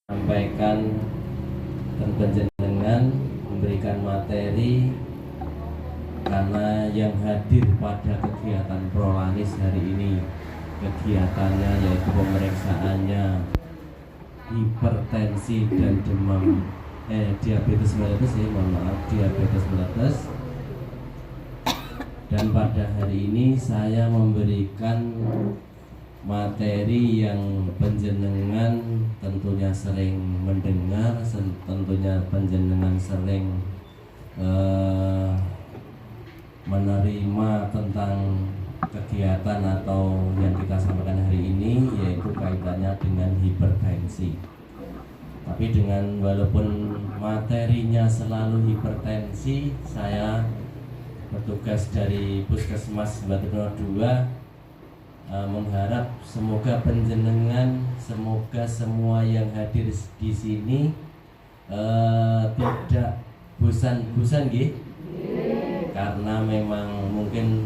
Sampaikan dan panjenengan memberikan materi karena yang hadir pada kegiatan Prolanis hari ini, kegiatannya yaitu pemeriksaannya hipertensi dan diabetes mellitus, diabetes mellitus. Dan pada hari ini saya memberikan materi yang panjenengan tentunya sering mendengar, tentunya panjenengan sering menerima tentang kegiatan atau yang kita sampaikan hari ini, yaitu kaitannya dengan hipertensi. Tapi dengan walaupun materinya selalu hipertensi, saya petugas dari Puskesmas Batu Keno 2 mengharap semoga panjenengan, semoga semua yang hadir di sini tidak bosan-bosan nggih. Karena memang mungkin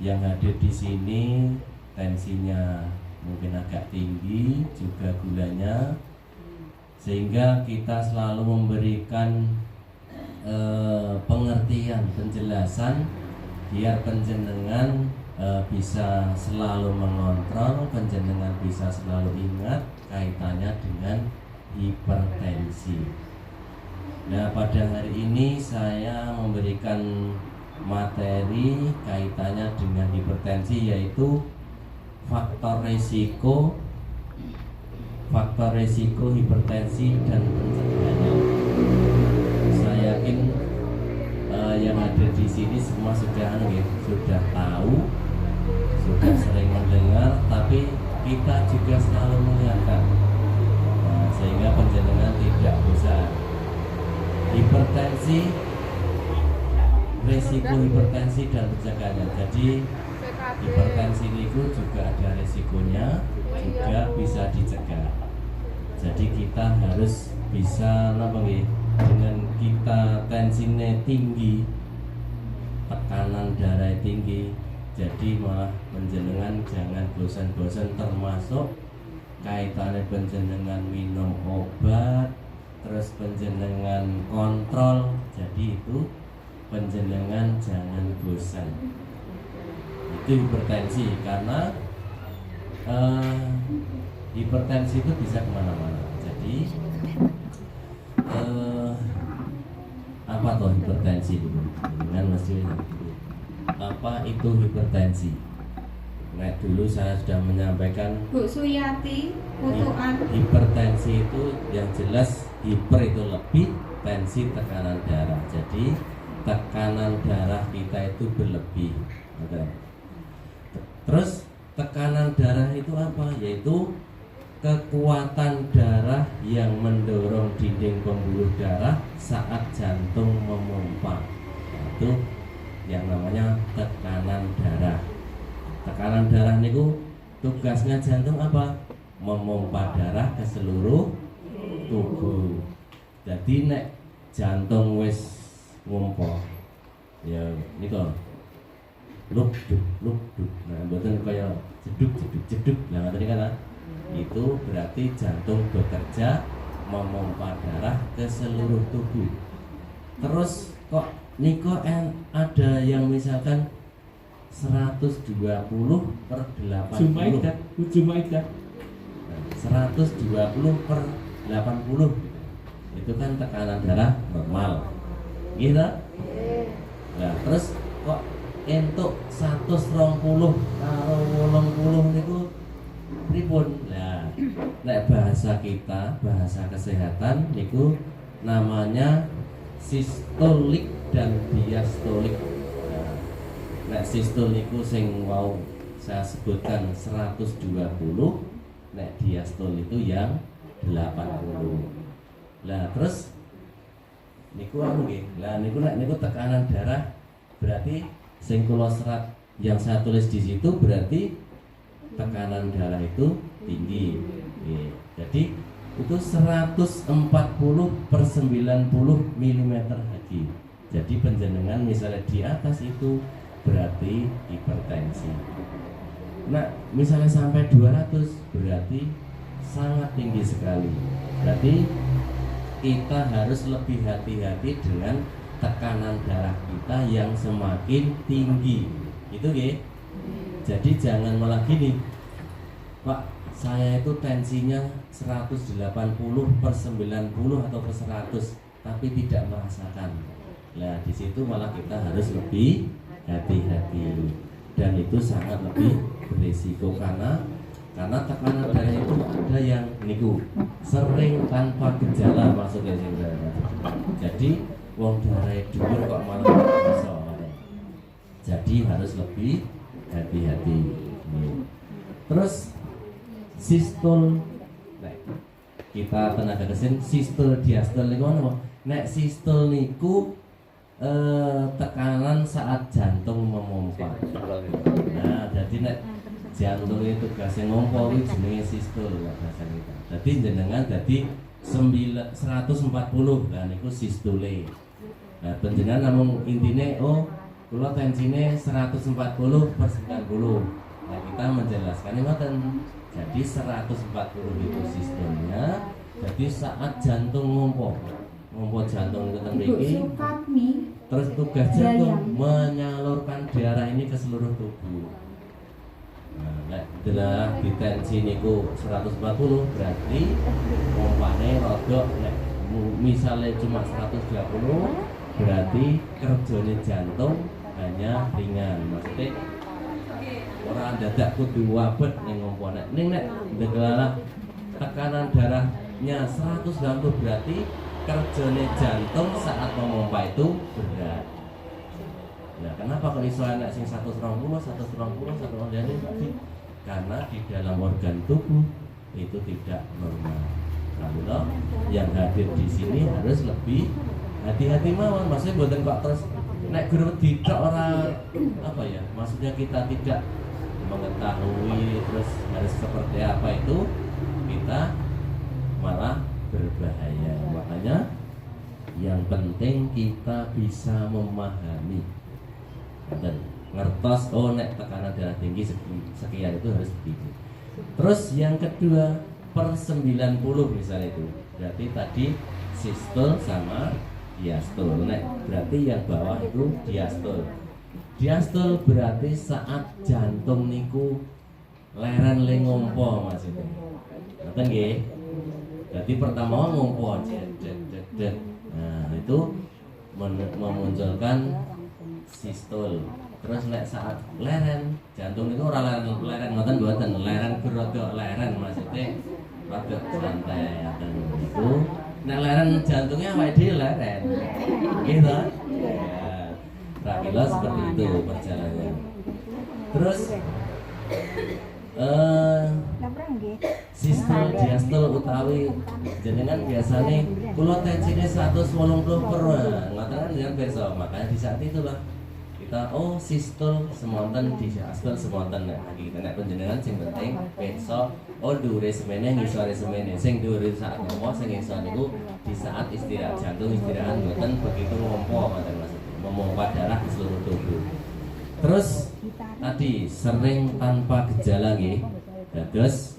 yang hadir di sini tensinya mungkin agak tinggi, juga gulanya, sehingga kita selalu memberikan pengertian, penjelasan biar panjenengan bisa selalu mengontrol, panjenengan bisa selalu ingat kaitannya dengan hipertensi. Nah, pada hari ini saya memberikan materi kaitannya dengan hipertensi, yaitu faktor resiko hipertensi dan pencegahannya. Saya yakin yang ada di sini semua sudah tahu, sudah sering mendengar, tapi kita juga selalu mengingatkan, sehingga panjenengan tidak bosan. Hipertensi, resiko hipertensi dan pencegahannya. Jadi hipertensi itu juga ada resikonya, juga bisa dicegah. Jadi kita harus bisa dengan kita tensinya tinggi, tekanan darah tinggi, jadi malah panjenengan jangan bosan-bosan, termasuk kaitannya panjenengan minum obat, terus panjenengan kontrol. Jadi itu panjenengan jangan bosan. Itu hipertensi, karena hipertensi itu bisa kemana-mana. Jadi apa tuh hipertensi itu? Dengan mesti apa itu hipertensi? Nah, dulu saya sudah menyampaikan Bu Suyati, hipertensi itu yang jelas, hiper itu lebih, tensi tekanan darah. Jadi tekanan darah kita itu berlebih. Terus tekanan darah itu apa? Yaitu kekuatan darah yang mendorong dinding pembuluh darah saat jantung memompa. Itu yang namanya tekanan darah. Tekanan darah niku tugasnya jantung apa? Memompa darah ke seluruh tubuh. Jadi nek jantung wis ngompa, ya niku luk duk. Nah, mboten kaya jeduk. Lah ngoten kan. Itu berarti jantung bekerja memompa darah ke seluruh tubuh. Terus kok niko ada yang misalkan 120/80, 120/80 itu kan tekanan darah normal, gitu. Nah, terus kok entuk 120 karo 80 niku pripun? Nah, nek bahasa kita, bahasa kesehatan niku namanya sistolik dan diastolik. Nah, nek sistol niku sing mau saya sebutkan 120, nek diastol itu yang 80. Lah terus niku nggih. Lah niku nek niku tekanan darah, berarti sing kula serat yang saya tulis di situ berarti tekanan darah itu tinggi. Jadi itu 140/90 mm Hg. Jadi panjenengan misalnya di atas itu berarti hipertensi. Nah, misalnya sampai 200 berarti sangat tinggi sekali. Berarti kita harus lebih hati-hati dengan tekanan darah kita yang semakin tinggi. Itu ya. Jadi jangan malah gini, Pak, saya itu tensinya 180/90 atau per 100, tapi tidak merasakan. Nah, di situ malah kita harus lebih hati-hati, dan itu sangat lebih berisiko karena tekanan darah itu ada yang niku sering tanpa gejala masuknya. Jadi wong darah dhuwur kok malah bisa. Jadi harus lebih hati-hati. Terus sistol, kita tenaga mesin sistol diastol niku apa? Nek sistol niku tekanan saat jantung memompa. Nah, jadi nek jantung itu gasnya ngompo itu jenenge sistol bahasa kita. Jadi jenengan jadi 140, nah niku sistole. Nah, panjenengan namun intine kula tensine 140/90. Nah, kita menjelaskan ngoten. Jadi 140 itu sistolnya. Jadi saat jantung ngompo jantung itu mriki. Terus tugas jantung menyalurkan darah ini ke seluruh tubuh. Nah, nek darah ditensi niku 140 berarti pompane rodok, nek misalnya cuma 120 berarti kerjanya jantung hanya ringan. Maksudnya orang dadak kudu wabet ning ngompo nek ndegelala tekanan darahnya 120 berarti kerjanya jantung saat memompa itu berat. Nah, kenapa kalau iso anak sing 120 jadi karena di dalam organ tubuh itu tidak normal. Nah, yang hadir di sini harus lebih hati-hati mawon. Maksudnya buatan kok terus nek guru tidak orang apa ya? Maksudnya kita tidak mengetahui terus harus seperti apa itu, kita malah berbahaya. Makanya yang penting kita bisa memahami dan ngertos nek tekanan darah tinggi sekian itu harus begitu. Terus yang kedua per 90 misalnya itu berarti tadi sistol sama diastol. Nek berarti yang bawah itu diastol. Diastol berarti saat jantung niku leren le ngompo maksudnya. Ngoten nggih. Jadi pertama ngompo det. Nah, itu memunculkan sistol. Terus nek saat leren jantung itu ora leren ngoten mboten, leren gerodok leren maksudnya rodok santai ngoten niku. Nek leren jantungnya awake dhewe leren. Gitu. Ya. Prakila seperti itu perjalanannya. Terus sistol diastol utawi jenengan biasanya kula tensine 180/. Ngoten kan jenengan biasa, makanya di saat itulah kita sistol semonten diastol semonten. Nah, kita nek panjenengan sing penting besok dhuwure semene ngisore semene. Sing dhuwure saat ngompo sing ngisor niku di saat istirahat jantung istirahat mboten begitu ngompo ngoten maksudnya. Memompa darah ke seluruh tubuh. Terus tadi sering tanpa gejala nggih. Terus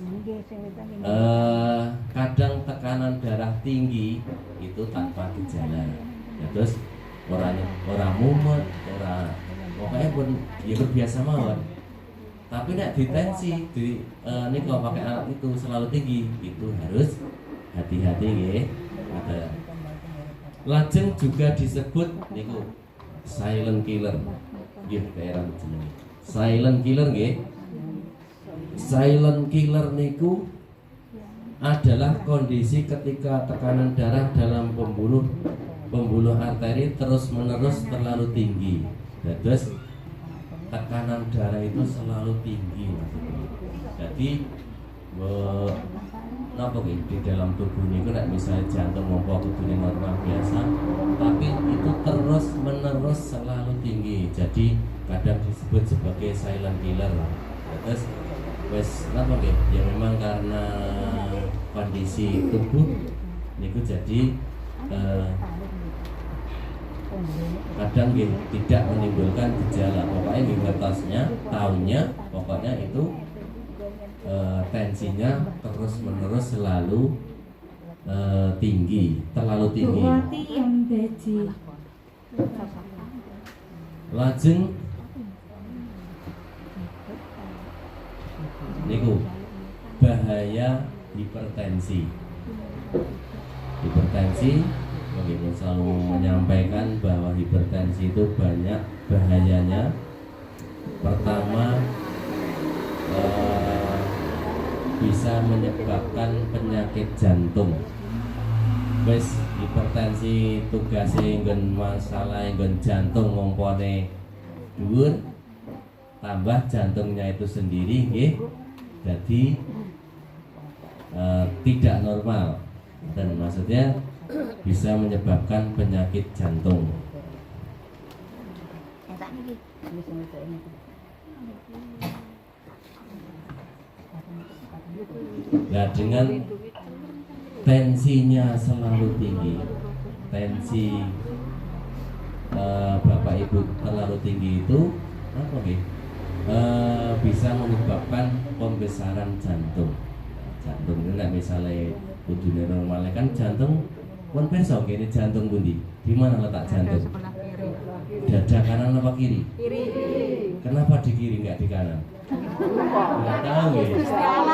kadang tekanan darah tinggi itu tanpa gejala. Terus orang mumet, pokoknya pun ya biasa mawon. Tapi nek ditensi ini kalau pakai alat itu selalu tinggi, itu harus hati-hati nggih. Lajeng juga disebut niku silent killer. Nggih daerah jenenge. Silent killer nggih. Silent killer niku adalah kondisi ketika tekanan darah dalam pembuluh arteri terus-menerus terlalu tinggi. Terus tekanan darah itu selalu tinggi maksudnya. Jadi napa di dalam tubuh niku nek misalnya jantung ngompo kudune normal biasa, tapi itu terus-menerus selalu tinggi. Jadi kadang disebut sebagai silent killer. Terus wes napa nggih? Ya memang karena kondisi tubuh niku jadi kadang nggih tidak menimbulkan gejala. Pokoknya nggih ngertosnya, tahunnya pokoknya itu tensinya terus-menerus selalu tinggi, terlalu tinggi. Lajeng niku bahaya hipertensi. Hipertensi, mungkin selalu menyampaikan bahwa hipertensi itu banyak bahayanya. Pertama, bisa menyebabkan penyakit jantung. Wes hipertensi tugasnya nggon masalah nggon jantung ngompone dhuwur, tambah jantungnya itu sendiri nggih jadi tidak normal, dan maksudnya bisa menyebabkan penyakit jantung. Nah, dengan tensinya selalu tinggi, tensi Bapak Ibu terlalu tinggi itu apa nih? Bisa menyebabkan pembesaran jantung. Jantung itu misalnya kudune normal kan jantung pun besok ini jantung bundi. Di mana letak jantung? Dada kanan apa kiri? Kiri. Kenapa di kiri nggak di kanan? Nggak tahu ya.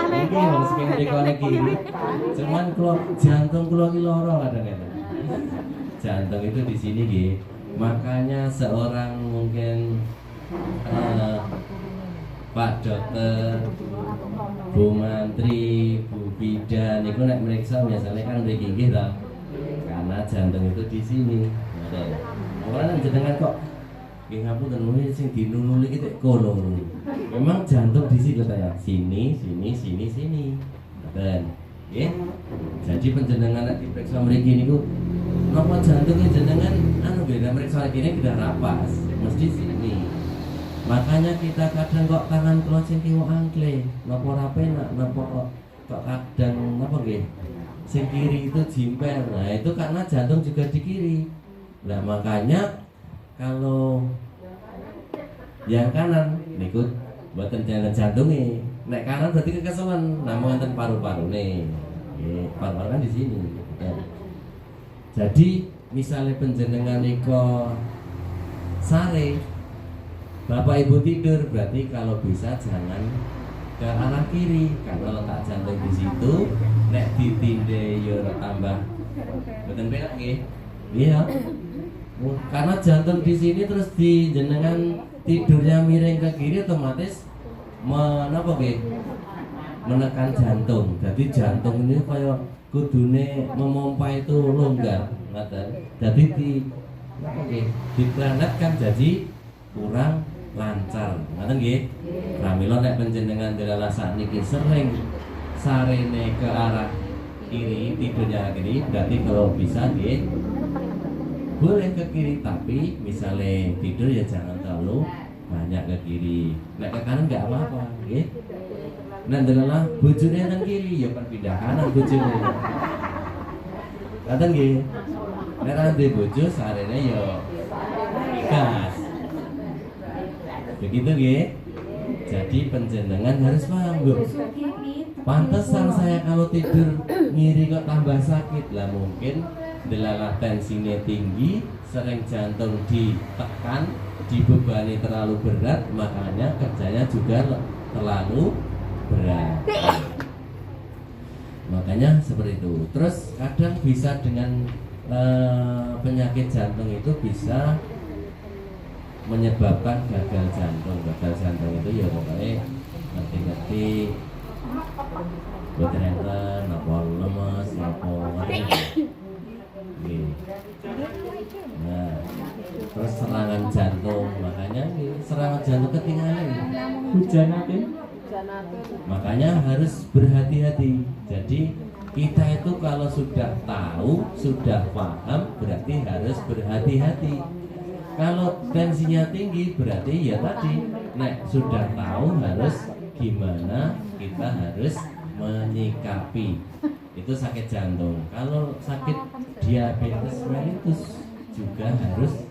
Mungkin harus di kanan kiri. Cuman kalau jantung kalau loro kadang-kadang. Jantung itu di sini gitu. Makanya seorang mungkin Pak Dokter, Bu Mantri, Bu Bidan, itu nek meriksa biasanya kan mriki nggih ta. Karena jantung itu di sini. Orang jenengan kok nggih ngapunten muni sing dinunuli iki kono. Memang jantung di sini ta ya. Sini. Ngoten. Nggih. Jadi panjenengan nek diperiksa mriki niku napa jantungnya jenengan beda meriksa ini tidak rapas, mesti sini. Makanya kita kadang kok tangan kula sing kiwa angkle, napa ora penak, napa kok kadang napa nggih? Sing kiri itu jimper. Nah, itu karena jantung juga di kiri. Nah, makanya kalau yang kanan niku mboten jalan jantunge. Nek kanan berarti kekeselan, namung wonten paru-parune. Nggih, paru-paru kan di sini. Ya. Jadi misalnya penjenengan niko sare, Bapak Ibu tidur, berarti kalau bisa jangan ke arah kiri karena letak jantung di situ. Nek ditinde yo tambah mboten penak nggih. Iya. Karena jantung di sini terus di jenengan tidurnya miring ke kiri, otomatis menapa nggih? Menekan jantung. Jadi jantung ini kayak kudune memompa itu longgar. Jadi diplanetkan jadi kurang lancar. Ngoten nggih. Pramila nek panjenengan delala sakniki sering sarene ke arah kiri, tidurnya kiri, berarti kalau bisa nggih boleh ke kiri, tapi misalnya tidur ya jangan terlalu banyak ke kiri. Nek ke kanan enggak apa-apa, nggih. Nek delala bojone nang kiri ya pindah kanan bojone. Ngoten nggih. Nek ade bojo sarene yo gas. Begitu nggih. Jadi penjenengan harus paham, Bu. Pantesan saya kalau tidur ngiri kok tambah sakit. Lah mungkin delala tensinya tinggi, sering jantung ditekan, dibebani terlalu berat, makanya kerjanya juga terlalu berat. Makanya seperti itu. Terus kadang bisa dengan penyakit jantung itu bisa menyebabkan gagal jantung. Gagal jantung itu ya pokoknya ngerti-ngerti boten enten napa lemes napa nggih. Nah, terus serangan jantung, makanya serangan jantung ketinggalan hujanate. Makanya harus berhati-hati. Jadi kita itu kalau sudah tahu, sudah paham, berarti harus berhati-hati. Kalau tensinya tinggi berarti ya tadi, nek sudah tahu harus gimana kita harus menyikapi itu sakit jantung. Kalau sakit diabetes mellitus juga harus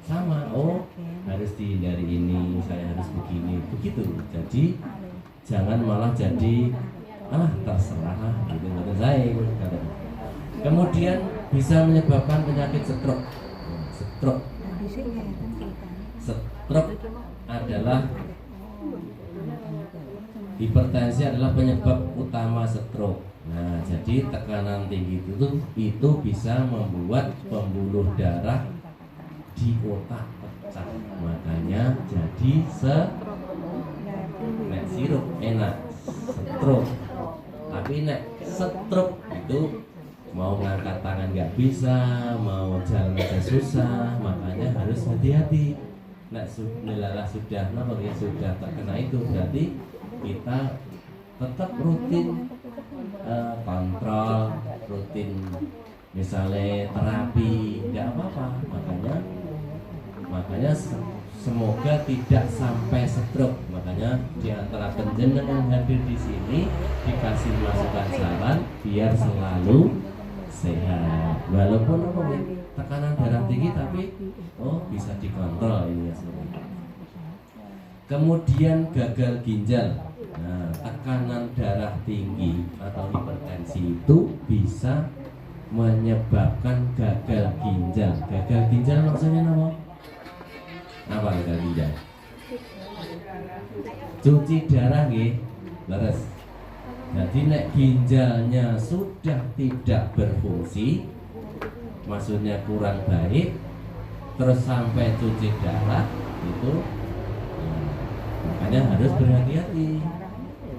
sama. Oh, harus dihindari ini, saya harus begini, begitu. Jadi jangan malah jadi terserah gitu menurut saya. Kemudian bisa menyebabkan penyakit stroke. Stroke adalah hipertensi adalah penyebab utama stroke. Nah, jadi tekanan tinggi itu bisa membuat pembuluh darah di otak pecah. Makanya jadi nek sirup enak stroke. Tapi nek stroke itu mau ngangkat tangan nggak bisa, mau jalan aja susah, makanya harus hati-hati. Nek sudah terkena itu berarti kita tetap rutin kontrol, rutin misalnya terapi, nggak apa-apa. Makanya semoga tidak sampai stroke. Makanya di antara penjenengan hadir di sini dikasih masukan saran biar selalu sehat. Walaupun tekanan darah tinggi tapi bisa dikontrol ini ya. Kemudian gagal ginjal. Nah, tekanan darah tinggi atau hipertensi itu bisa menyebabkan gagal ginjal. Gagal ginjal maksudnya apa? Apa gagal ginjal? Cuci darah nggih, leres. Jadi nek ginjalnya sudah tidak berfungsi, maksudnya kurang baik, terus sampai cuci darah itu, makanya harus berhati-hati.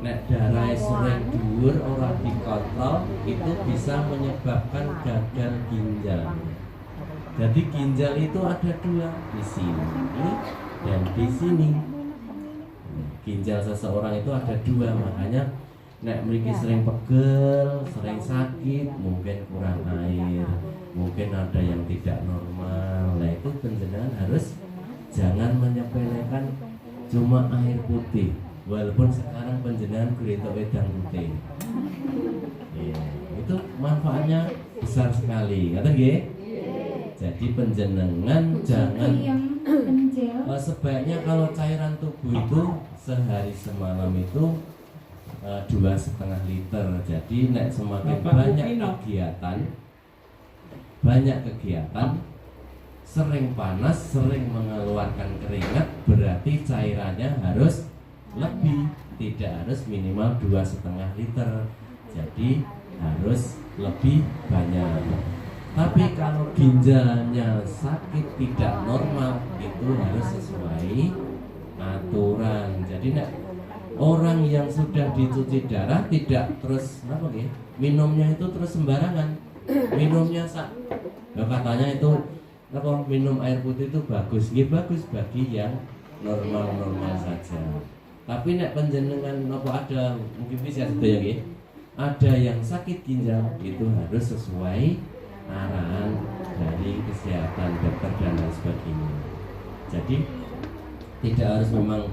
Nek darah sering dhuwur ora dikontrol itu bisa menyebabkan gagal ginjal. Jadi ginjal itu ada dua, di sini dan di sini. Ginjal seseorang itu ada dua, makanya nek mriki sering pegel, sering sakit, mungkin kurang air, mungkin ada yang tidak normal. Nah itu penjenengan harus jangan menyepelekan cuma air putih. Walaupun sekarang penjenengan gurita wedang putih, itu manfaatnya besar sekali, kata nggih. Jadi penjenengan jangan sebaiknya kalau cairan tubuh itu sehari semalam itu 2,5 liter. Jadi nek semakin banyak kegiatan, sering panas, sering mengeluarkan keringat, berarti cairannya harus lebih, tidak harus minimal 2,5 liter. Jadi harus lebih banyak. Tapi kalau ginjalnya sakit tidak normal, itu harus sesuai aturan. Jadi orang yang sudah dicuci darah tidak terus minumnya itu terus sembarangan. Minumnya katanya itu minum air putih itu bagus. Bagus bagi yang normal-normal saja. Tapi nek panjenengan ada mungkin bisa sedaya nggih. Ada yang sakit ginjal itu harus sesuai arahan dari kesehatan dokter dan lain sebagainya. Jadi tidak harus memang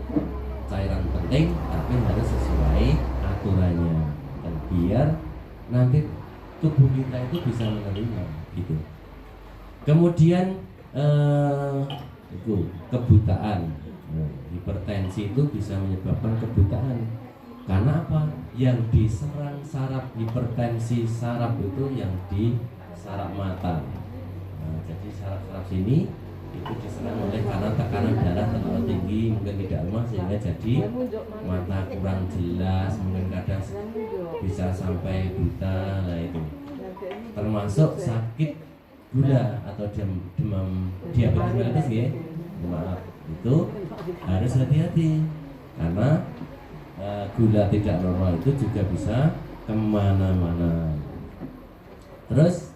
cairan penting, tapi harus sesuai aturannya dan biar nanti tubuh kita itu bisa menerima gitu. Kemudian itu kebutaan. Hipertensi itu bisa menyebabkan kebutaan. Karena apa? Yang diserang saraf hipertensi saraf itu yang di saraf mata. Jadi saraf-saraf sini itu diserang oleh karena tekanan darah terlalu tinggi, mungkin tidak lemah sehingga jadi mata kurang jelas, mungkin kadang bisa sampai buta. Nah itu termasuk sakit gula atau demam diabetes mellitus ya. Maaf, itu harus hati-hati karena gula tidak normal itu juga bisa kemana-mana. Terus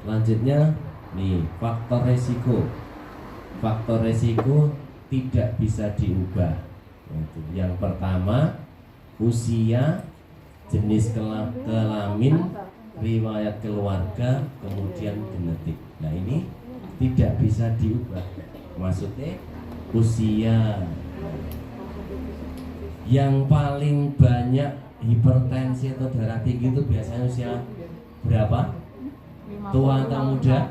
selanjutnya nih faktor resiko. Faktor resiko tidak bisa diubah. Yang pertama usia, jenis kelamin, riwayat keluarga, kemudian genetik. Nah ini tidak bisa diubah. Maksudnya usia. Yang paling banyak hipertensi atau darah tinggi itu biasanya usia berapa? Tua atau muda?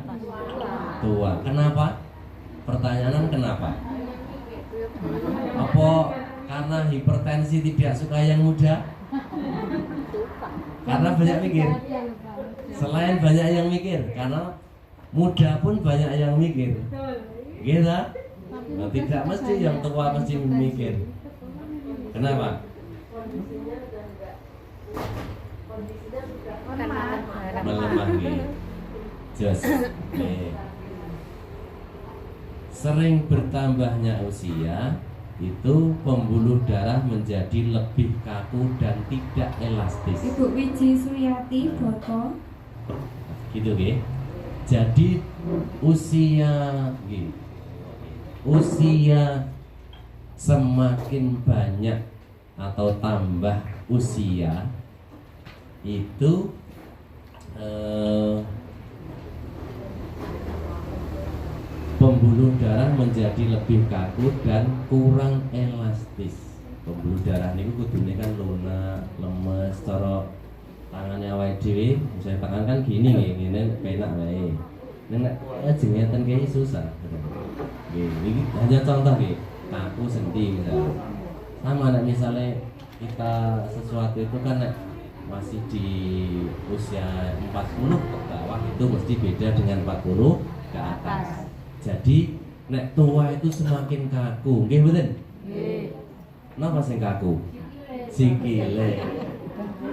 Tua. Kenapa? Pertanyaan kenapa? Apa karena hipertensi tidak suka yang muda? Karena banyak mikir. Selain banyak yang mikir, karena muda pun banyak yang mikir. Gitu. Nah, tidak mesti yang tua mesti mikir. Kenapa? Melemah gitu. Just sering bertambahnya usia itu pembuluh darah menjadi lebih kaku dan tidak elastis. Ibu Wiji Suyati Boto. Gitu ya. Jadi usia semakin banyak atau tambah usia itu pembuluh darah menjadi lebih kaku dan kurang elastis. Pembuluh darah ini kudune kan lunak, lemes, cara tangannya awake dhewe, misalnya tangan kan gini nggih, ngene penak wae. Nek jengeten kayak susah. Ini hanya contoh nggih, kaku sendi misalnya. Sama nek misalnya kita sesuatu itu kan nek masih di usia 40 ke bawah itu mesti beda dengan 40 ke atas. Jadi nek tua itu semakin kaku, nggih mboten? Nggih. Napa sing kaku? Sikile.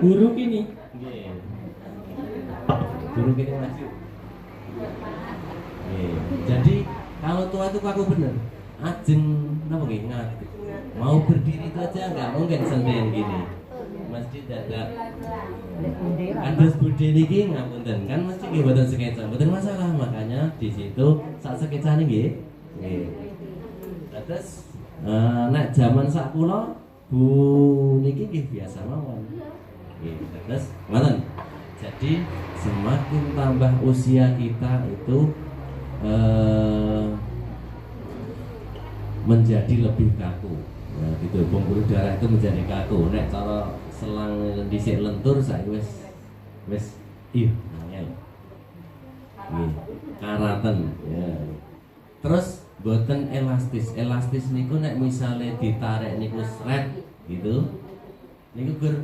Guru kini. Nggih. Guru kini maju. Nggih. Jadi kalau tua itu kaku bener. Ajeng napa nggih ngatik. Mau berdiri itu aja enggak mungkin sendirian gini. Mesti dadak kados budhe niki ngapunten kan mesti nggih mboten sekeca, mboten masalah, makanya di situ sak sekecane nggih. Nggih. Terus nek jaman sak kula Bu niki nggih biasa mawon. Nggih, terus ngoten. Jadi semakin tambah usia kita itu menjadi lebih kaku. Nah, gitu pembuluh darah itu menjadi kaku. Nek cara selang dhisik lentur saiki wis angel. Nggih, karaten ya. Terus boten elastis. Elastis niku nek misale ditarik niku sret gitu. Niku gur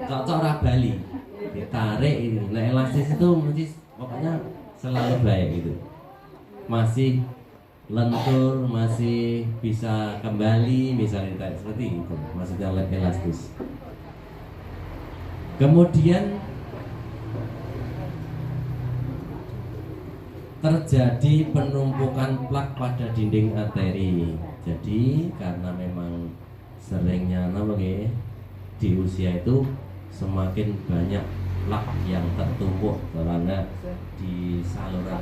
cocok ora bali. Ditarik itu. Nek elastis itu mesti pokoknya selalu baik gitu. Masih lentur, masih bisa kembali misalnya ditarik seperti itu, maksudnya elastis. Kemudian terjadi penumpukan plak pada dinding arteri. Jadi karena memang seringnya di usia itu semakin banyak plak yang tertumpuk karena di saluran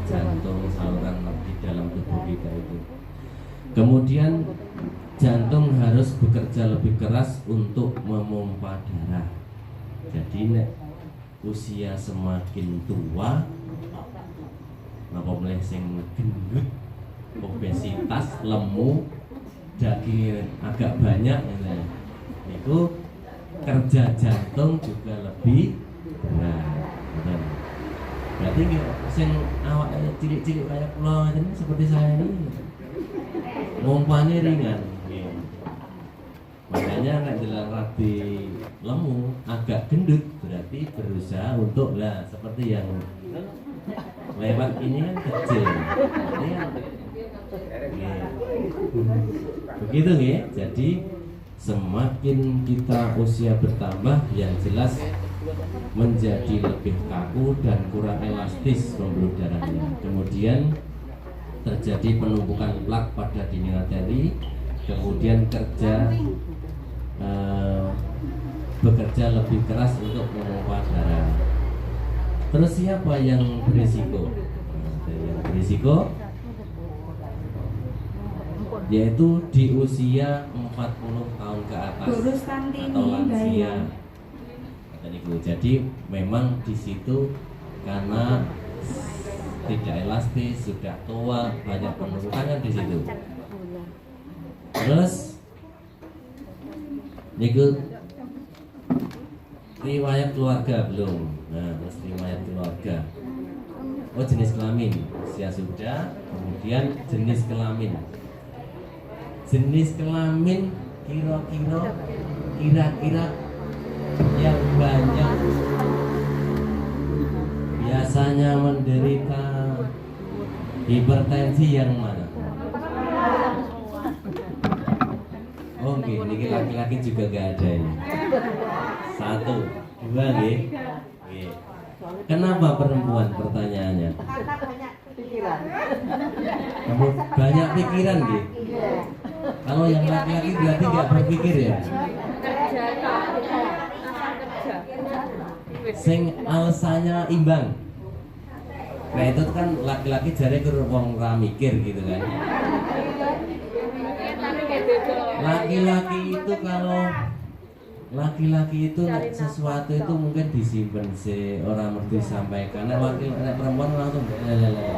jantung, saluran di dalam tubuh kita itu. Kemudian jantung harus bekerja lebih keras untuk memompa darah. Jadi nek usia semakin tua, napa meneh sing gendut, obesitas, lemu, daging agak banyak itu kerja jantung juga lebih berat. Berarti sing awak cilik-cilik kayak kula ini seperti saya ini mompanya ringan. Makanya nek jalan rapi lemu agak gendut berarti berusaha untuk seperti yang lewat ini kan kecil. Ini kan begitu nggih. Jadi semakin kita usia bertambah yang jelas menjadi lebih kaku dan kurang elastis pembuluh darahnya. Kemudian terjadi penumpukan plak pada dinding arteri, kemudian bekerja lebih keras untuk memompa darah. Terus siapa yang berisiko? Yang berisiko yaitu di usia 40 tahun ke atas atau lansia. Jadi memang di situ karena tidak elastis, sudah tua, banyak penumpukan di situ. Terus niku riwayat keluarga belum. Nah, terus riwayat keluarga. Oh, jenis kelamin usia sudah, kemudian jenis kelamin. Jenis kelamin kira-kira yang banyak biasanya menderita hipertensi yang mana? Oke, ini laki-laki juga gak ada ini. 1, 2 nih. Kenapa perempuan pertanyaannya? Karena banyak pikiran. Kamu banyak pikiran gitu. Kalau yang laki-laki berarti nggak berpikir ya. Sing alasannya imbang. Nah itu kan laki-laki jare ke wong ra mikir gitu kan. Laki-laki itu kalau laki-laki itu sesuatu itu mungkin disimpan sih, orang mesti disampaikan. Nek perempuan langsung lelele.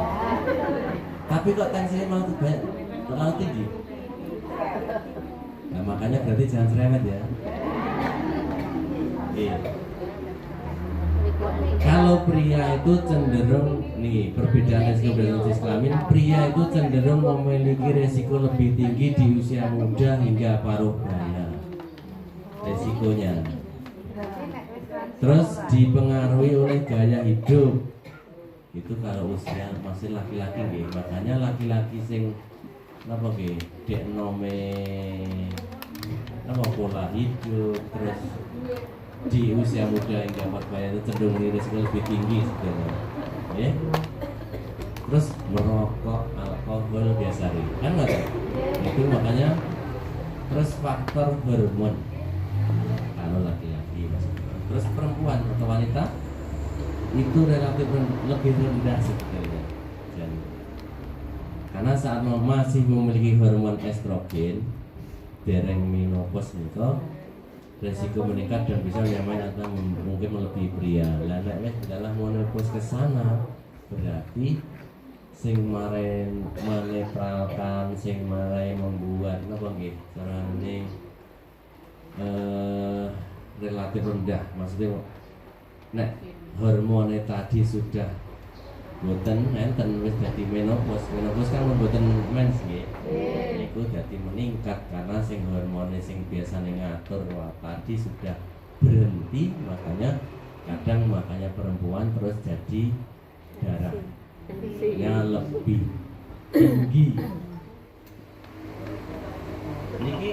Tapi kok tensinya malah banyak, terlalu tinggi. Nah makanya berarti jangan cerewet ya. Kalau pria itu cenderung nih perbedaan resiko berjenis kelamin, pria itu cenderung memiliki resiko lebih tinggi di usia muda hingga paruh baya. Resikonya. Terus dipengaruhi oleh gaya hidup. Itu kalau usia masih laki-laki nggih. Makanya laki-laki sing napa nggih, dek nome napa pola hidup terus di usia muda hingga paruh itu cenderung risiko lebih tinggi sebenarnya. Ya. Terus merokok, alkohol biasa kan nggak ada. Itu makanya terus faktor hormon kalau laki-laki maksudnya. Terus perempuan atau wanita itu relatif lebih rendah sebetulnya. Karena saat masih memiliki hormon estrogen, dereng menopause itu resiko meningkat dan bisa menyamai atau mungkin melebihi pria. Lah nek adalah menopause ke sana berarti sing marai menetralkan, sing marai membuat napa nggih carane relatif rendah. Maksudnya nek hormone tadi sudah boten enten wis dadi menopause. Menopause kan mboten mens nggih. Niku dadi meningkat karena sing hormone sing biasane ngatur tadi sudah berhenti, makanya kadang makanya perempuan terus jadi darahnya lebih tinggi. Niki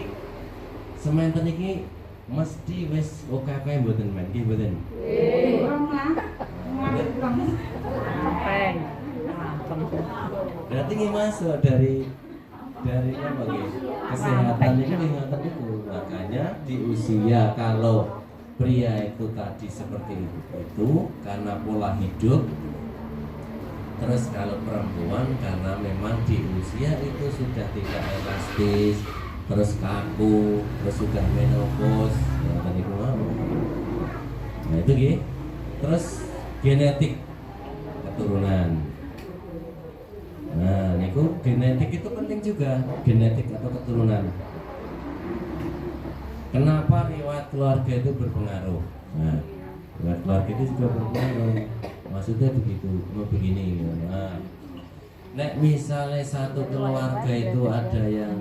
semanten niki mesti wis oke-oke mboten men nggih mboten. Berarti ini masuk dari apa gitu? Kesehatan ini ingatan itu. Makanya di usia kalau pria itu tadi seperti itu karena pola hidup. Terus kalau perempuan karena memang di usia itu sudah tidak elastis, terus kaku, terus sudah menopause, ya tadi nah itu gitu. Terus genetik keturunan. Nah, niku genetik itu penting juga, genetik atau keturunan. Kenapa riwayat keluarga itu berpengaruh? Nah, riwayat keluarga itu juga berpengaruh. Maksudnya begitu, mau begini. Nah, nek misalnya satu keluarga itu ada yang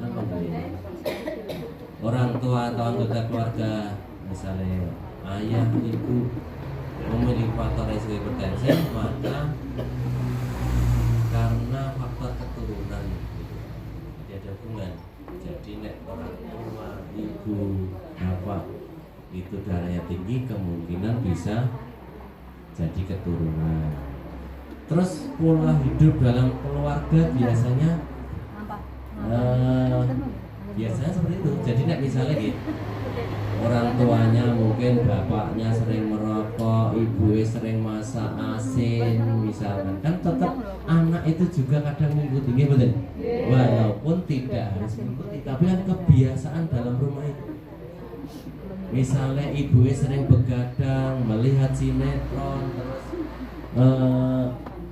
apa namanya? Orang tua atau anggota keluarga, misalnya ayah, ibu memiliki faktor resiko hipertensi, maka karena faktor keturunan ada hubungan. Jadi nek orang tua, ibu, bapak itu darahnya tinggi, kemungkinan bisa jadi keturunan. Terus pola hidup dalam keluarga biasanya biasanya seperti itu. Jadi nek misalnya gitu, orang tuanya mungkin bapaknya sering merokok, ibunya sering masak asin misalkan, kan tetap anak itu juga kadang mengikuti, betul? Walaupun tidak harus mengikuti, tapi kan kebiasaan dalam rumah itu. Misalnya ibunya sering begadang, melihat sinetron, terus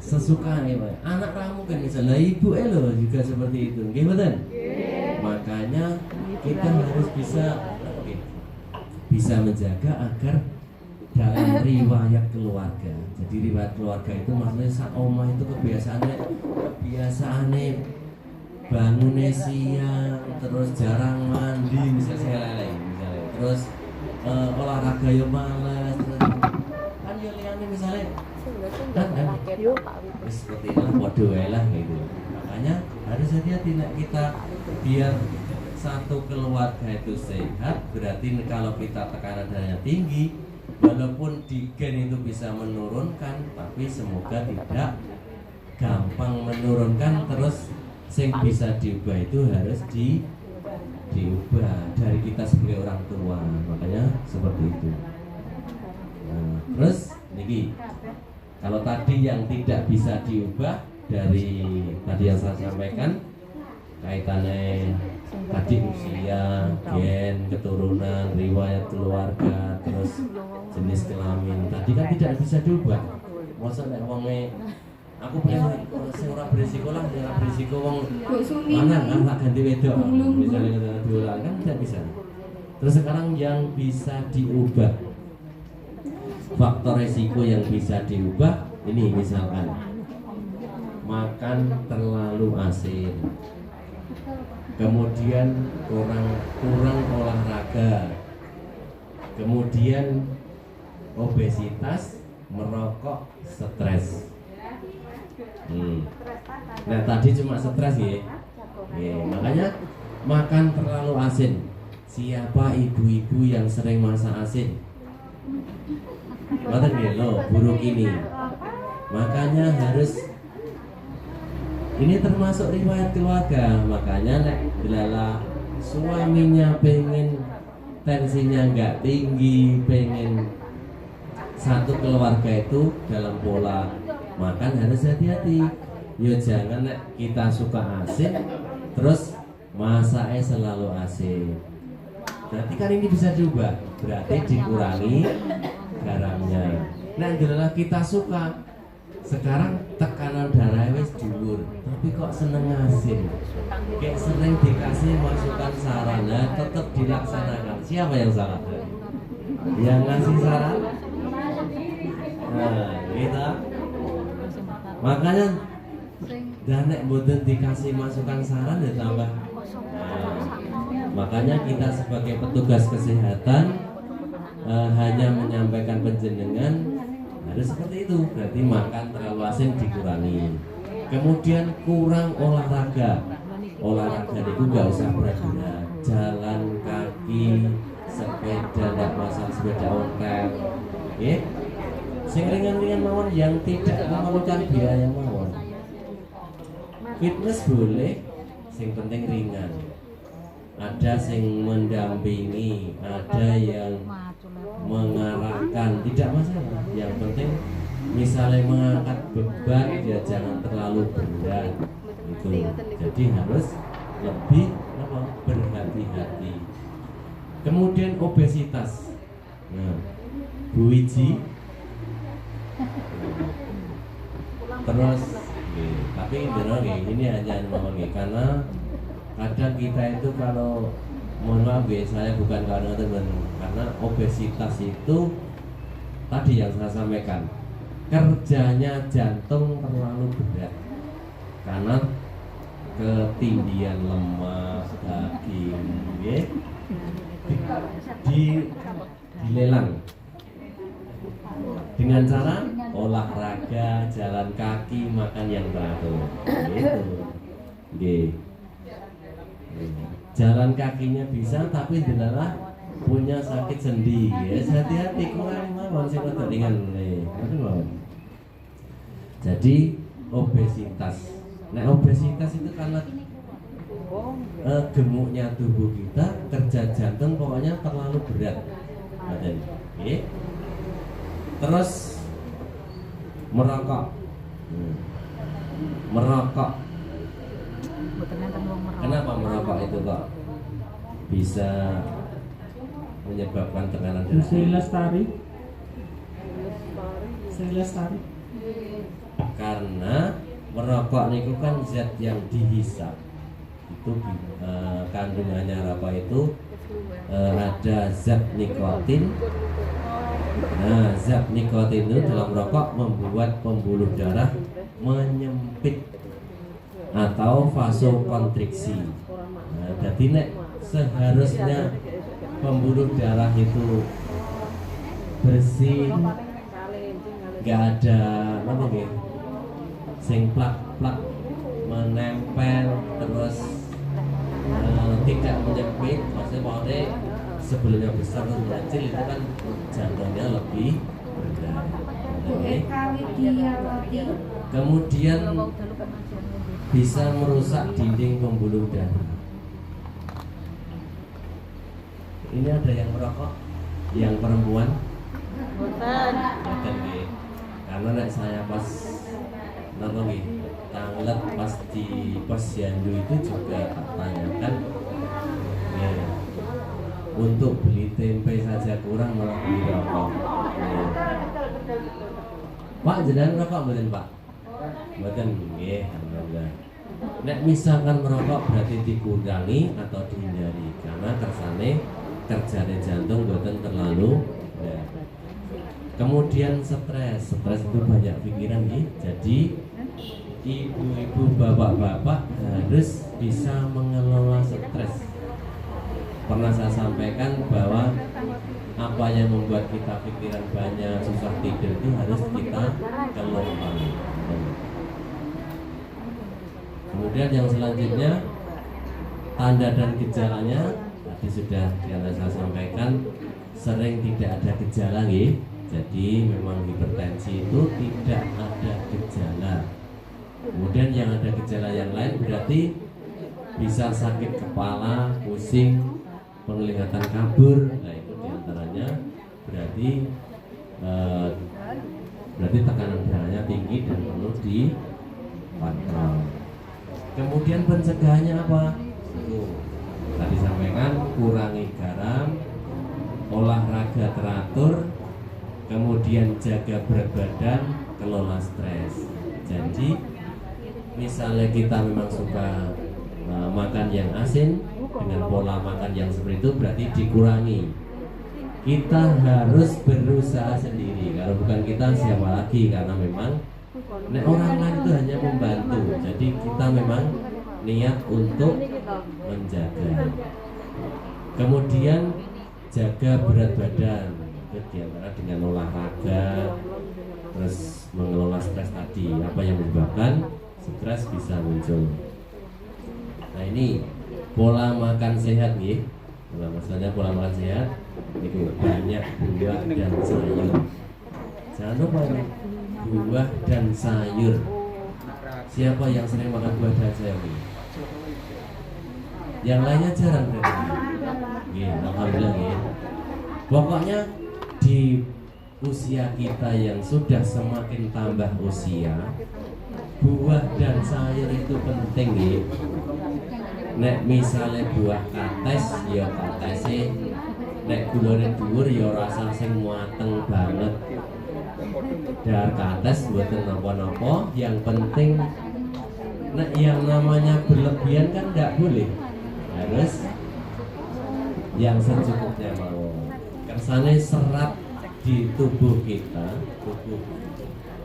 sesuka ya, anak kamu kan misalnya ibu loh juga seperti itu, betul? Makanya kita harus bisa menjaga agar dalam riwayat keluarga. Jadi riwayat keluarga itu maksudnya saomah itu kebiasaannya bangunnya siang, terus jarang mandi misalnya, terus olahraga yo males, terus kan yo lihat ini misalnya seperti itu waduh lah gitu. Makanya harus hati-hati kita biar satu keluarga itu sehat. Berarti kalau kita tekanan darahnya tinggi, walaupun di gen itu bisa menurunkan, tapi semoga tidak gampang menurunkan. Terus yang bisa diubah itu harus diubah dari kita sebagai orang tua. Makanya seperti itu. Nah, terus niki kalau tadi yang tidak bisa diubah dari tadi yang saya sampaikan kaitannya tadi usia, gen, keturunan, riwayat keluarga, terus jenis kelamin tadi kan tidak bisa diubah. Masa nek wonge aku pengen sing ora berisiko lah, sing ora berisiko wong mana tak ganti wedok misalnya diolah kan tidak bisa. Terus sekarang yang bisa diubah, faktor resiko yang bisa diubah ini misalkan makan terlalu asin, kemudian kurang olahraga, kemudian obesitas, merokok, stres. Nah tadi cuma stres ya. Makanya makan terlalu asin. Siapa ibu-ibu yang sering masak asin? Ngoten nggih lho, buruk ini. Makanya harus ini termasuk riwayat keluarga. Makanya nek dilala suaminya pengen tensinya nggak tinggi, pengen satu keluarga itu dalam pola makan harus hati-hati. Yo jangan nek kita suka asin terus masaknya selalu asin. Berarti kan ini bisa diubah. Berarti dikurangi garamnya. Nah adalah kita suka sekarang tekanan darah wis dhuwur, tapi kok seneng asin. Kayak sering dikasih masukan saran, nah tetap dilaksanakan. Siapa yang salah? Yang ngasih saran? Nah, kita makanya dan nek mboten dikasih masukan saran ya tambah. Nah, makanya kita sebagai petugas kesehatan hanya menyampaikan penjenengan harus seperti itu. Berarti makan terlalu asin dikurangi. Kemudian kurang olahraga. Olahraga itu nggak usah berat-berat. Jalan kaki, sepeda, nggak masalah sepeda ontel. Ya. Sing ringan-ringan mawon yang tidak memerlukan biaya mawon. Fitness boleh, sing penting ringan. Ada sing mendampingi, ada yang mengarahkan, tidak masalah. Yang penting misalnya mengangkat beban ya jangan terlalu berat itu. Jadi harus lebih berhati-hati. Kemudian obesitas. Nah, Bu Wiji terus tapi benar ini hanya ngomong karena kadang kita itu kalau mohon maaf ya, saya bukan karena obesitas itu tadi yang saya sampaikan kerjanya jantung terlalu berat karena ketinggian lemak daging ya, dilelang dengan cara olahraga, jalan kaki, makan yang teratur. Gitu. Jalan kakinya bisa, tapi adalah punya sakit sendi. Ya, hati-hati kurang mawon sing rada ringan. Jadi obesitas. Nah, obesitas itu karena gemuknya tubuh kita, kerja jantung pokoknya terlalu berat. Oke. Terus merokok. Merokok. Kenapa merokok itu kok bisa menyebabkan tekanan darah? Lestari. Karena merokok niku kan zat yang dihisap. Itu kandungannya apa itu? Ada zat nikotin. Nah, zat nikotin itu dalam rokok membuat pembuluh darah menyempit atau vasokonstriksi. Nah, jadi nek seharusnya pembuluh darah itu bersih, nggak ada apa nih, sing plak-plak menempel terus tidak menyempit, maksudnya pokoknya sebelumnya besar dan kecil itu kan jantungnya lebih rendah. Bu Eka Widiawati. Kemudian bisa merusak dinding pembuluh darah. Ini ada yang merokok, yang perempuan? Bukan nggih. Karena nek saya pas napa nggih, tanglet pas di posyandu itu juga tak tanyakan ya, untuk beli tempe saja kurang malah beli rokok. Ya. Pak, jenengan rokok mboten, Pak? Mboten nggih, alhamdulillah. Nek misalkan merokok berarti dikurangi atau dihindari karena kersane kerjanya jantung mboten terlalu ya. Kemudian stres itu banyak pikiran nih. Jadi ibu-ibu, bapak-bapak harus bisa mengelola stres. Pernah saya sampaikan bahwa apa yang membuat kita pikiran banyak, susah tidur itu harus kita kelola. Kemudian yang selanjutnya tanda dan gejalanya tadi sudah saya sampaikan, sering tidak ada gejala nih. Jadi memang hipertensi itu tidak ada gejala. Kemudian yang ada gejala yang lain berarti bisa sakit kepala, pusing, penglihatan kabur. Nah itu diantaranya berarti tekanan darahnya tinggi dan perlu dipantau. Kemudian pencegahannya apa? Itu tadi sampaikan, kurangi garam, olahraga teratur, kemudian jaga berat badan, kelola stres. Jadi misalnya kita memang suka makan yang asin, dengan pola makan yang seperti itu berarti dikurangi. Kita harus berusaha sendiri. Kalau bukan kita siapa lagi? Karena memang orang lain itu hanya membantu. Jadi kita memang niat untuk menjaga. Kemudian jaga berat badan. Diantara dengan olahraga, terus mengelola stres tadi. Apa yang menyebabkan stres bisa muncul. Nah ini pola makan sehat nih. Maksudnya pola makan sehat itu banyak buah dan sayur. Jangan lupa nih, buah dan sayur. Siapa yang sering makan buah dan sayur nih? Yang lainnya jarang kan? Alhamdulillah ya. Pokoknya di usia kita yang sudah semakin tambah usia, buah dan sayur itu penting ya. Nek misalnya buah kates, ya katese. Nek gulane dhuwur ya rasa sing mateng banget. Dahar kates mboten napa-napa, yang penting nek yang namanya berlebihan kan enggak boleh. Harus yang secukupnya mau. Kersane serat di tubuh kita, tubuh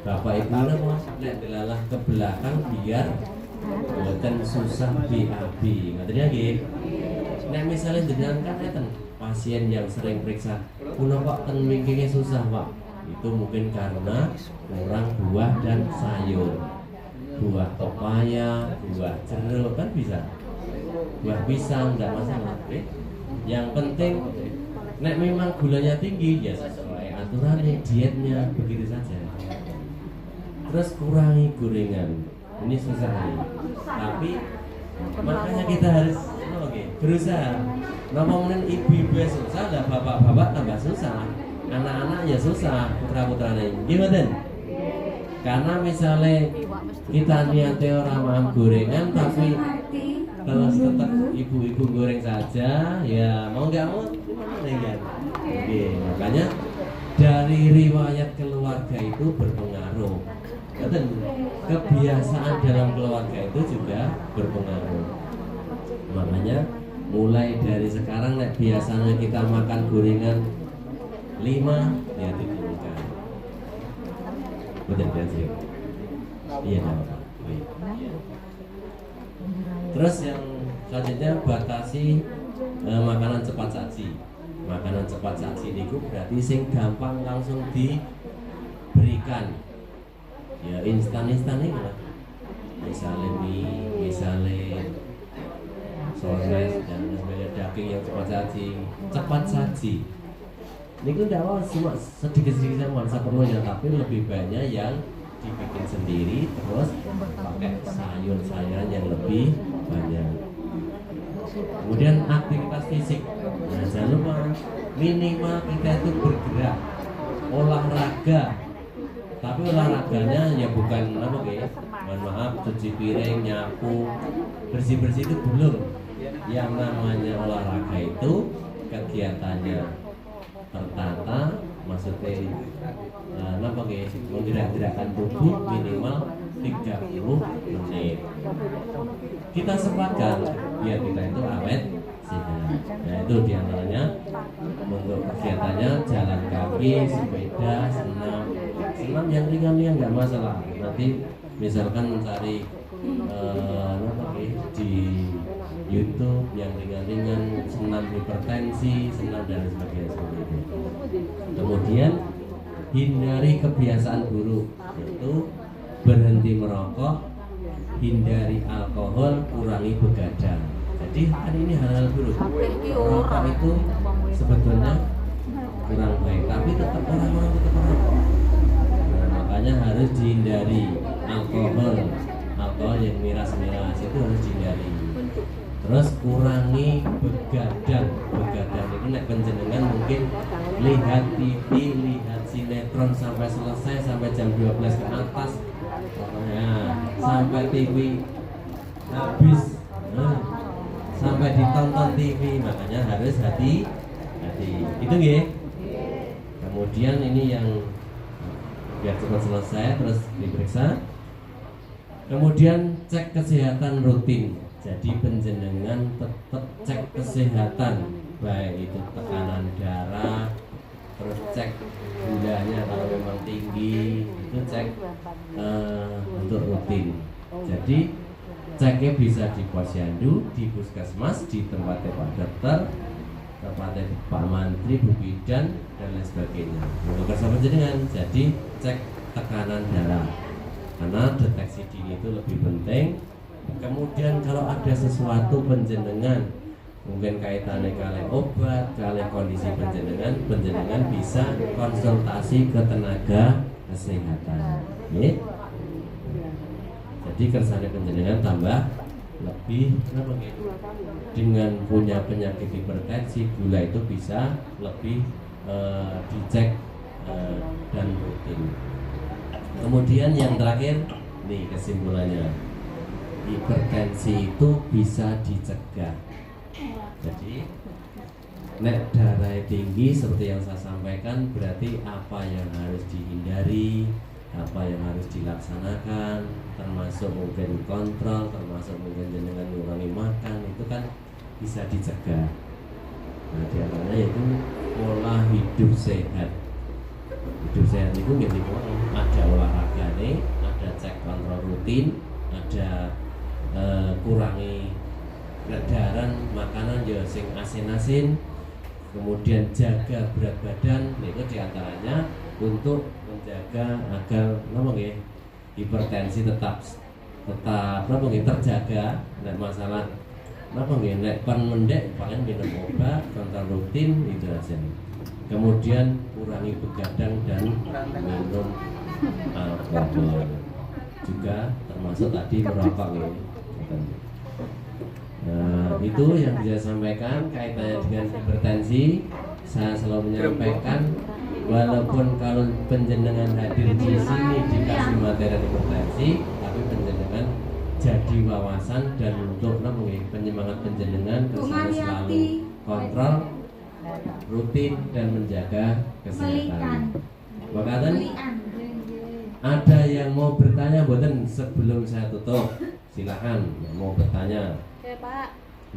Bapak Ibu napa nek delalah ke belakang biar buatan susah BAB. Ngerti nggih? Nek misalnya jenengan kan enten pasien yang sering periksa, "Kula kok ten mingkinge susah, Pak." Itu mungkin karena kurang buah dan sayur. Buah pepaya, buah jeruk kan bisa. Buah pisang enggak masalah. Yang penting nek memang gulanya tinggi ya sesuai aturannya, dietnya begitu saja. Terus kurangi gorengan. Ini susah nih. Tapi makanya kita harus berusaha. Ngomongin ibu-ibu susah, lah bapak-bapak tambah susah. Anak-anak ya susah, putra-putranya. Gimana? Karena misalnya kita niatnya orang makan gorengan tapi kalau tetap ibu-ibu goreng saja, ya mau nggak mau gimana ya? Oke, makanya dari riwayat keluarga itu berpengaruh. Dan kebiasaan dalam keluarga itu juga berpengaruh. Makanya mulai dari sekarang nek biasanya kita makan gorengan 5 ya diturunkan. Betul kan sih? Iya Pak. Terus yang selanjutnya batasi makanan cepat saji. Makanan cepat saji niku berarti sing gampang langsung diberikan racikan ya instan ini lah, misalnya mie, misalnya sosis dan sebagainya, daging yang cepat saji. Ini kan tidak cuma sedikit-sedikit sama sepenuhnya, tapi lebih banyak yang dibikin sendiri, terus pakai sayur-sayuran yang lebih banyak. Kemudian aktivitas fisik, nah jangan lupa minimal kita itu bergerak, olahraga. Tapi olahraganya ya bukan apa ya, mohon maaf, cuci piring, nyapu, bersih-bersih itu belum. Yang namanya olahraga itu kegiatannya tertata, maksudnya apa ya, menggerak-gerakkan tubuh minimal 30 menit. Kita sepakat biar kita itu awet sehat. Nah itu diantaranya untuk kegiatannya jalan kaki, sepeda, senam yang ringan-ringan nggak masalah. Nanti misalkan mencari di YouTube yang ringan-ringan, senam hipertensi, senam dan sebagainya seperti itu. Kemudian hindari kebiasaan buruk, yaitu berhenti merokok, hindari alkohol, kurangi begadang. Jadi kan ini hal-hal buruk. Merokok itu sebetulnya kurang baik, tapi tetap orang-orang tetap merokok. Nah, makanya harus dihindari alkohol yang miras-miras itu harus dihindari. Terus kurangi begadang itu nek panjenengan mungkin lihat TV, lihat sinetron sampai selesai, sampai jam 12 ke atas, pokoknya sampai TV habis, sampai ditonton TV, makanya harus hati-hati. Itu ya. Kemudian ini yang biar cepat selesai, terus diperiksa. Kemudian cek kesehatan rutin. Jadi penjenengan tetap cek kesehatan, baik itu tekanan darah, terus cek gulanya kalau memang tinggi, itu cek untuk rutin. Jadi ceknya bisa di posyandu, di puskesmas, di tempatnya Pak Dokter, tempatnya Pak Mantri, Bu Bidan, dan lain sebagainya. Untuk bersama penjenengan, jadi cek tekanan darah, karena deteksi dini itu lebih penting. Kemudian kalau ada sesuatu penjenengan mungkin kaitannya kali obat, kali kondisi penjenengan bisa konsultasi ke tenaga kesehatan. Ya. Jadi kersane penjenengan tambah lebih dengan punya penyakit hipertensi, gula itu bisa lebih dicek dan rutin. Kemudian yang terakhir nih kesimpulannya, hipertensi itu bisa dicegah. Jadi nek darah tinggi seperti yang saya sampaikan, berarti apa yang harus dihindari, apa yang harus dilaksanakan, termasuk mungkin kontrol, termasuk mungkin jenengan mengurangi makan, itu kan bisa dicegah. Nah diantaranya yaitu pola hidup sehat. Hidup sehat itu nggih ada olahraga nih, ada cek kontrol rutin, ada kurangi kedaran makanan ya sing asin-asin, kemudian jaga berat badan, itu diantaranya untuk menjaga agar hipertensi tetap terjaga. Nek masalah nek pan mendek paling minum obat, kontrol rutin itu aja. Kemudian kurangi begadang dan minum alkohol, juga termasuk tadi merokok ya. Nah, itu yang bisa saya sampaikan kaitannya dengan hipertensi. Saya selalu menyampaikan, walaupun kalau penjenengan hadir di sini dikasih materi hipertensi, tapi penjenengan jadi wawasan dan untuk penyemangat penjenengan kesana selalu kontrol rutin dan menjaga kesehatan. Makanya ada yang mau bertanya buatan sebelum saya tutup? Silakan mau bertanya. Ya Pak.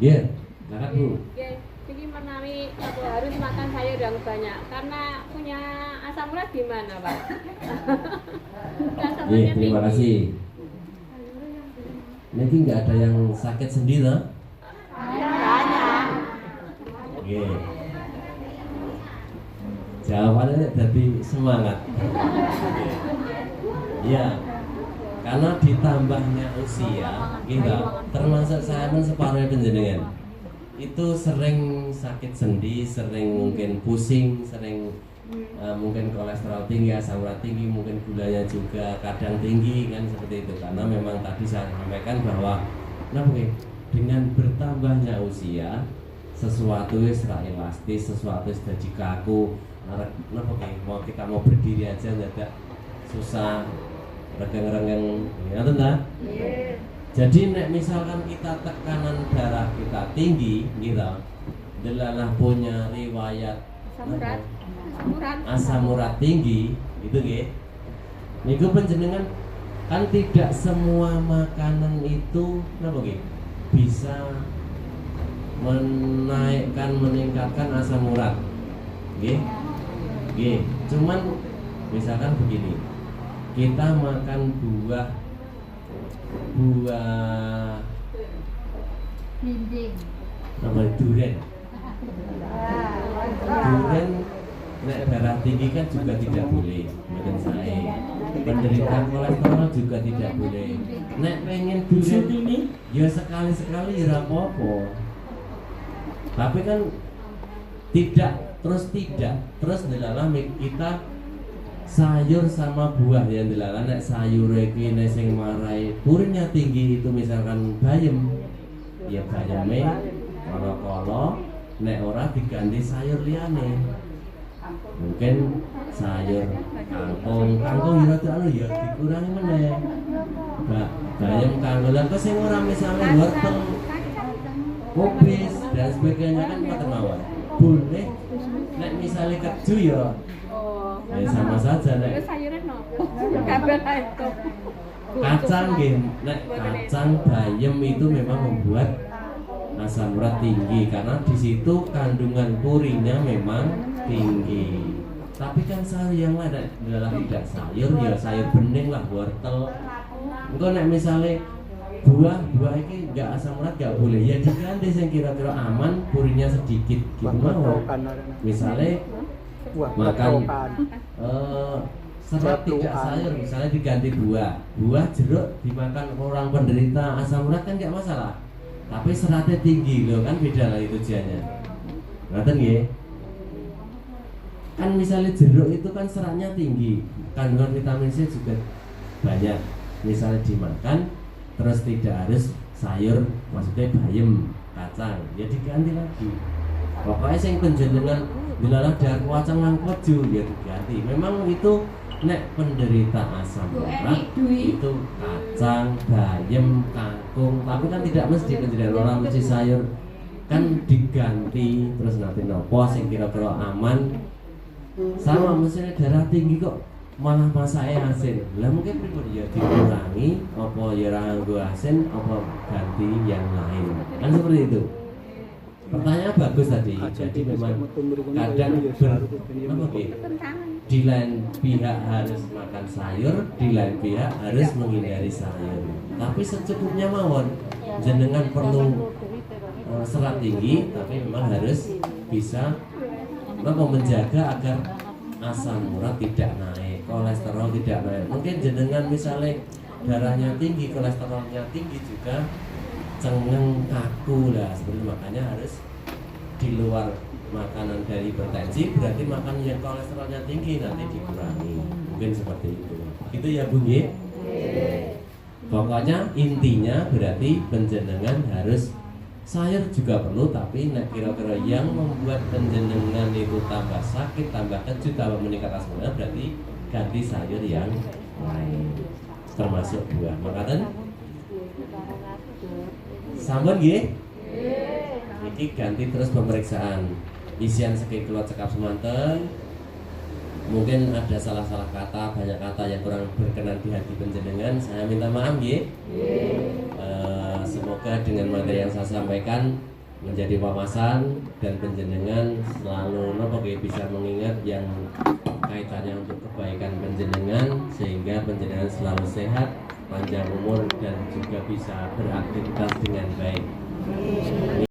Iya, silakan Bu. Jadi menawi harus makan sayur yang banyak karena punya asam urat gimana Pak? Iya, terima kasih. Ini nggak ada yang sakit sendiri loh? Banyak. Oke. Jawabannya jadi semangat. Ya, karena ditambahnya usia, gitu. Termasuk saya pun separuh penjenengan. Itu sering sakit sendi, sering mungkin pusing, sering mungkin kolesterol tinggi, asam urat tinggi, mungkin gulanya juga kadang tinggi kan seperti itu. Karena memang tadi saya sampaikan bahwa dengan bertambahnya usia sesuatu serah elastis, sesuatu jadi kaku. Mau kita mau berdiri aja tidak susah, regeng-regeng, ya tentu. Jadi nek misalkan kita tekanan darah kita tinggi, gitu, delalah punya riwayat asam urat tinggi, itu gitu. Niku panjenengan kan tidak semua makanan itu, bisa meningkatkan asam urat, Cuman misalkan begini, kita makan buah durian. Durian nek darah tinggi kan juga tidak boleh, menurut saya. Penderita kolesterol juga tidak boleh. Nek pengen durian ini, ya sekali-sekali ya apa-apa. Tapi kan tidak terus delalah kita sayur sama buah yang dilalah. Nek sayur iki nek sing marai purinnya tinggi itu misalkan bayam, ya bayame kala-kala nek ora diganti sayur liyane. Mungkin sayur kangkung ya ya dikurangi meneh. Bayam kangkung lan kok sing ora misalnya wortel, kubis dan sebagainya kan mboten mawon. Boleh nek misalnya keju ya sama saja nek kacang nek kacang bayam itu memang membuat asam urat tinggi karena di situ kandungan purinnya memang tinggi. Tapi kan sayur yang lain adalah tidak sayur ya sayur bening lah, wortel. Engko nek misalnya buah ini enggak asam urat enggak boleh ya diganti yang kira-kira aman purinnya sedikit gitu mau. Misalnya makan serat tidak sayur misalnya diganti buah jeruk dimakan orang penderita asam urat kan enggak masalah, tapi seratnya tinggi loh kan beda lah itu tujuannya. Ngaten nggih? Kan misalnya jeruk itu kan seratnya tinggi, kandungan vitamin C juga banyak. Misalnya dimakan terus tidak harus sayur, maksudnya bayam, kacang, ya diganti lagi. Pokoknya yang penjenengan dilalah dar kacang lan keju ya diganti. Memang itu nek penderita asam urat itu kacang, bayam, kangkung, tapi kan tidak mesti penjenengan orang mesti sayur kan diganti terus nanti nopo sing kira-kira aman. Sama misalnya darah tinggi kok malah masaknya asin, lah mungkin pribadi ya dikurangi, apa ya nganggo asin, apa ganti yang lain, kan seperti itu. Pertanyaan bagus tadi. Jadi memang kadang di lain pihak harus makan sayur, di lain pihak harus menghindari sayur. Tapi secukupnya mawon, jenengan perlu serat tinggi, tapi memang harus bisa menjaga agar asam urat tidak naik, kolesterol tidak naik. Mungkin jenengan misalnya darahnya tinggi, kolesterolnya tinggi juga cengeng kaku lah, seperti makanya harus di luar makanan dari hipertensi, berarti makan yang kolesterolnya tinggi nanti dikurangi. Mungkin seperti itu. Itu ya Bu nggih? Pokoknya intinya berarti penjenengan harus sayur juga perlu, tapi nek kira-kira yang membuat penjenengan itu tambah sakit, tambah keju, tambah meningkat asam urat, berarti ganti sayur yang lain, termasuk buah. Makanan sampun nggih? Iki ganti terus pemeriksaan isian sekilot cekap semanten. Mungkin ada salah-salah kata, banyak kata yang kurang berkenan di hati penjenengan, saya minta maaf nggih. Semoga dengan materi yang saya sampaikan menjadi wawasan dan penjenengan selalu bisa mengingat yang kaitannya untuk kebaikan penjenengan, sehingga penjenengan selalu sehat, panjang umur dan juga bisa beraktivitas dengan baik.